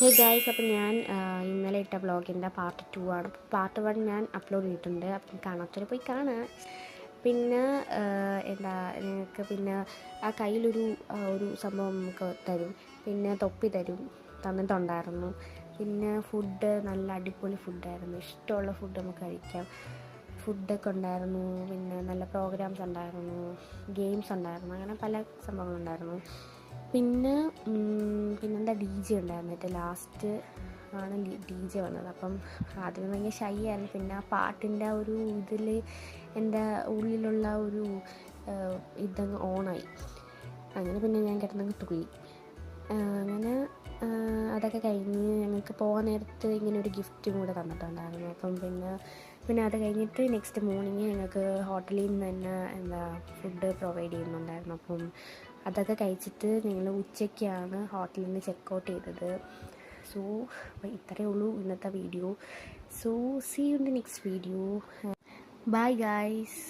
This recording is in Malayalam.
ഹേ ഗായ്സ്, അപ്പം ഞാൻ ഇന്നലെ ഇട്ട വ്ളോഗിൻ്റെ പാർട്ട് 2 ആണ്. പാർട്ട് 1 ഞാൻ അപ്ലോഡ് ചെയ്തിട്ടുണ്ട്. അപ്പം കാണാത്തവർ പോയി കാണുക. പിന്നെ നിങ്ങൾക്ക് പിന്നെ ആ കയ്യിലൊരു ഒരു സംഭവം നമുക്ക് തരും, പിന്നെ തൊപ്പി തന്നിട്ടുണ്ടായിരുന്നു. പിന്നെ ഫുഡ് നല്ല അടിപൊളി ഫുഡായിരുന്നു, ഇഷ്ടമുള്ള ഫുഡ് നമുക്ക് കഴിക്കാം. ഫുഡൊക്കെ ഉണ്ടായിരുന്നു, പിന്നെ നല്ല പ്രോഗ്രാംസ് ഉണ്ടായിരുന്നു, ഗെയിംസ് ഉണ്ടായിരുന്നു, അങ്ങനെ പല സംഭവങ്ങളുണ്ടായിരുന്നു. പിന്നെന്താ DJ ഉണ്ടായിരുന്നു. ലാസ്റ്റ് ആണ് DJ വന്നത്. അപ്പം ആദ്യം ഭയങ്കര ഷൈ ആയിരുന്നു. പിന്നെ ആ പാട്ടിൻ്റെ ആ ഒരു ഇതിൽ എൻ്റെ ഉള്ളിലുള്ള ഒരു ഇതങ്ങ് ഓണായി. അങ്ങനെ പിന്നെ ഞാൻ കിടന്നങ്ങ് തുള്ളി. അങ്ങനെ അതൊക്കെ കഴിഞ്ഞ് ഞങ്ങൾക്ക് പോകാൻ നേരത്ത് ഇങ്ങനെ ഒരു ഗിഫ്റ്റും കൂടെ തന്നിട്ടുണ്ടായിരുന്നു. അപ്പം പിന്നെ അത് കഴിഞ്ഞിട്ട് നെക്സ്റ്റ് മോർണിംഗ് ഞങ്ങൾക്ക് ഹോട്ടലിൽ നിന്ന് തന്നെ ഫുഡ് പ്രൊവൈഡ് ചെയ്യുന്നുണ്ടായിരുന്നു. അപ്പം അതൊക്കെ കഴിച്ചിട്ട് ഞങ്ങൾ ഉച്ചയ്ക്കാണ് ഹോട്ടലിൽ നിന്ന് ചെക്കൗട്ട് ചെയ്തത്. സോ ഇത്രയേ ഉള്ളൂ ഇന്നത്തെ video. So see you in the next video. Bye guys.